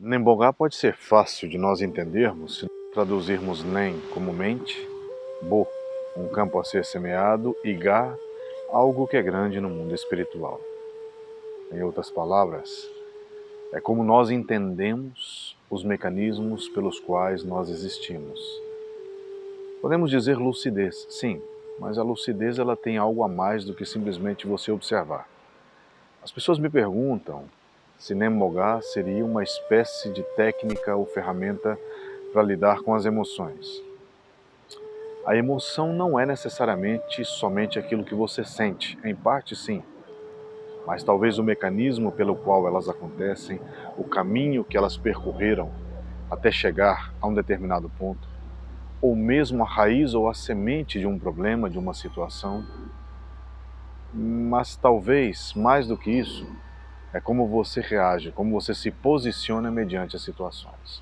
Nembogá pode ser fácil de nós entendermos se traduzirmos Nem como mente, Bo, um campo a ser semeado, e Gá, algo que é grande no mundo espiritual. Em outras palavras, é como nós entendemos os mecanismos pelos quais nós existimos. Podemos dizer lucidez, sim, mas a lucidez ela tem algo a mais do que simplesmente você observar. As pessoas me perguntam se Nembogá seria uma espécie de técnica ou ferramenta para lidar com as emoções. A emoção não é necessariamente somente aquilo que você sente, em parte sim, mas talvez o mecanismo pelo qual elas acontecem, o caminho que elas percorreram até chegar a um determinado ponto, ou mesmo a raiz ou a semente de um problema, de uma situação. Mas talvez, mais do que isso, é como você reage, como você se posiciona mediante as situações.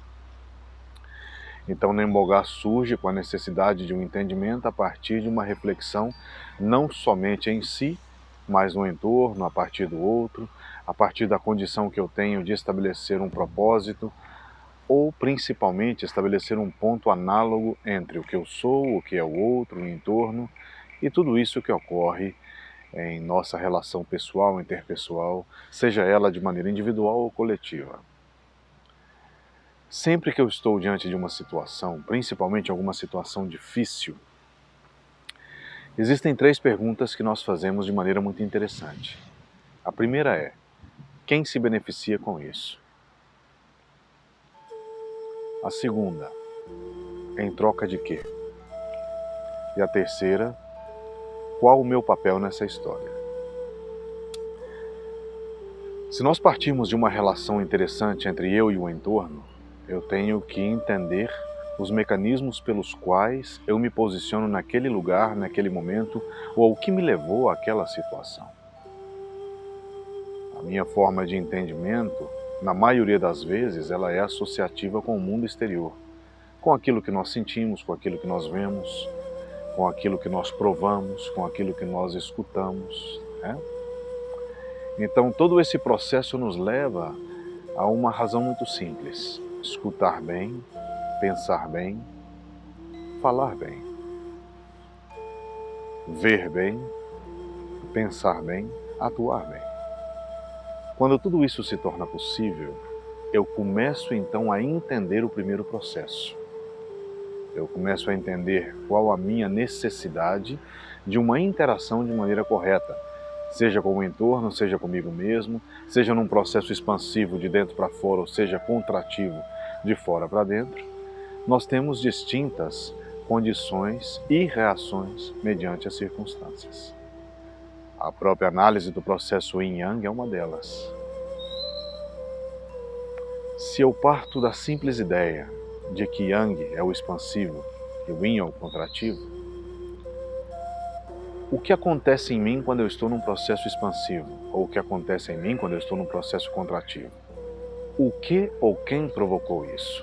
Então, Nembogá surge com a necessidade de um entendimento a partir de uma reflexão não somente em si, mas no entorno, a partir do outro, a partir da condição que eu tenho de estabelecer um propósito, ou principalmente estabelecer um ponto análogo entre o que eu sou, o que é o outro, o entorno, e tudo isso que ocorre em nossa relação pessoal, interpessoal, seja ela de maneira individual ou coletiva. Sempre que eu estou diante de uma situação, principalmente alguma situação difícil, existem 3 perguntas que nós fazemos de maneira muito interessante. A primeira é: quem se beneficia com isso? A segunda: em troca de quê? E a terceira: qual o meu papel nessa história? Se nós partirmos de uma relação interessante entre eu e o entorno, eu tenho que entender os mecanismos pelos quais eu me posiciono naquele lugar, naquele momento, ou o que me levou àquela situação. A minha forma de entendimento, na maioria das vezes, ela é associativa com o mundo exterior, com aquilo que nós sentimos, com aquilo que nós vemos, com aquilo que nós provamos, com aquilo que nós escutamos, né? Então, todo esse processo nos leva a uma razão muito simples: escutar bem, pensar bem, falar bem, ver bem, pensar bem, atuar bem. Quando tudo isso se torna possível, eu começo então a entender o primeiro processo. Eu começo a entender qual a minha necessidade de uma interação de maneira correta, seja com o entorno, seja comigo mesmo, seja num processo expansivo de dentro para fora, ou seja, contrativo de fora para dentro. Nós temos distintas condições e reações mediante as circunstâncias. A própria análise do processo Yin-Yang é uma delas. Se eu parto da simples ideia de que Yang é o expansivo e o Yin é o contrativo, o que acontece em mim quando eu estou num processo expansivo? Ou o que acontece em mim quando eu estou num processo contrativo? O que ou quem provocou isso?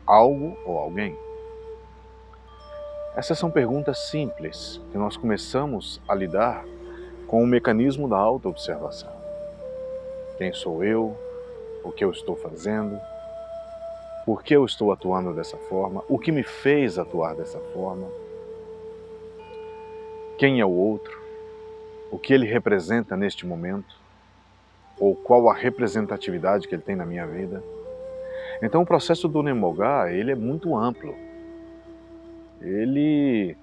Algo ou alguém? Essas são perguntas simples que nós começamos a lidar com o mecanismo da autoobservação. Quem sou eu? O que eu estou fazendo? Por que eu estou atuando dessa forma? O que me fez atuar dessa forma? Quem é o outro? O que ele representa neste momento? Ou qual a representatividade que ele tem na minha vida? Então o processo do Nembogá, ele é muito amplo. Ele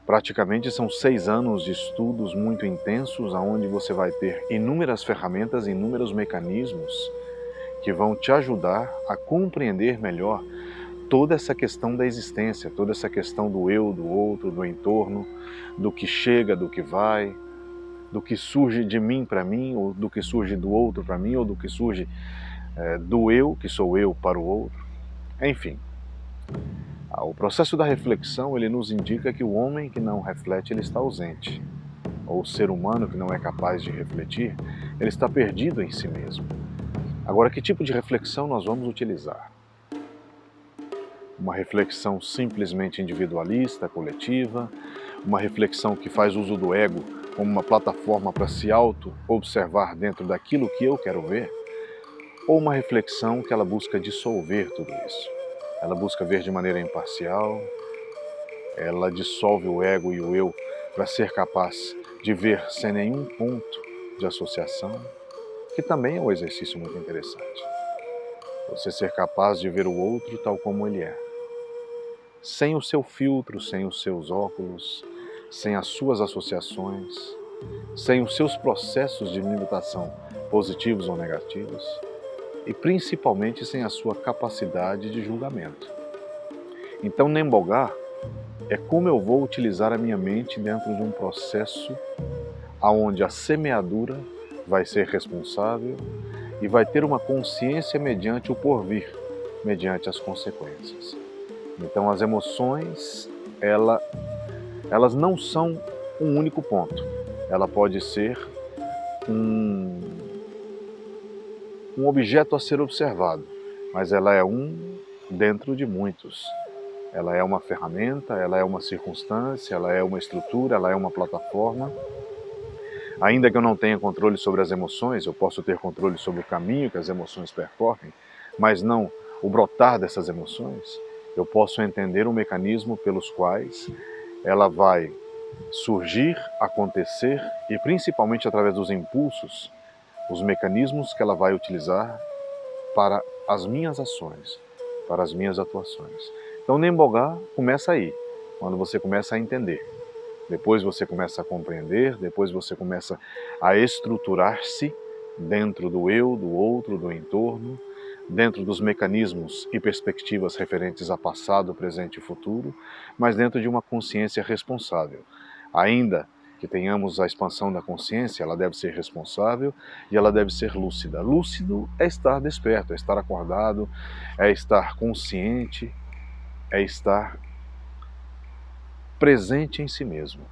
praticamente são 6 anos de estudos muito intensos, onde você vai ter inúmeras ferramentas, inúmeros mecanismos que vão te ajudar a compreender melhor toda essa questão da existência, toda essa questão do eu, do outro, do entorno, do que chega, do que vai, do que surge de mim para mim, ou do que surge do outro para mim, ou do que surge do eu, que sou eu, para o outro. Enfim, o processo da reflexão, ele nos indica que o homem que não reflete, ele está ausente. Ou o ser humano que não é capaz de refletir, ele está perdido em si mesmo. Agora, que tipo de reflexão nós vamos utilizar? Uma reflexão simplesmente individualista, coletiva, uma reflexão que faz uso do ego como uma plataforma para se auto-observar dentro daquilo que eu quero ver, ou uma reflexão que ela busca dissolver tudo isso. Ela busca ver de maneira imparcial, ela dissolve o ego e o eu para ser capaz de ver sem nenhum ponto de associação, que também é um exercício muito interessante. Você ser capaz de ver o outro tal como ele é, sem o seu filtro, sem os seus óculos, sem as suas associações, sem os seus processos de limitação positivos ou negativos, e principalmente sem a sua capacidade de julgamento. Então, Nembogar é como eu vou utilizar a minha mente dentro de um processo onde a semeadura vai ser responsável e vai ter uma consciência mediante o porvir, mediante as consequências. Então, as emoções, elas não são um único ponto. Ela pode ser um objeto a ser observado, mas ela é um dentro de muitos. Ela é uma ferramenta, ela é uma circunstância, ela é uma estrutura, ela é uma plataforma. Ainda que eu não tenha controle sobre as emoções, eu posso ter controle sobre o caminho que as emoções percorrem, mas não o brotar dessas emoções. Eu posso entender o mecanismo pelos quais ela vai surgir, acontecer e principalmente através dos impulsos, os mecanismos que ela vai utilizar para as minhas ações, para as minhas atuações. Então, Nembogar começa aí, quando você começa a entender. Depois você começa a compreender, depois você começa a estruturar-se dentro do eu, do outro, do entorno, dentro dos mecanismos e perspectivas referentes a passado, presente e futuro, mas dentro de uma consciência responsável. Ainda que tenhamos a expansão da consciência, ela deve ser responsável e ela deve ser lúcida. Lúcido é estar desperto, é estar acordado, é estar consciente, é estar presente em si mesmo.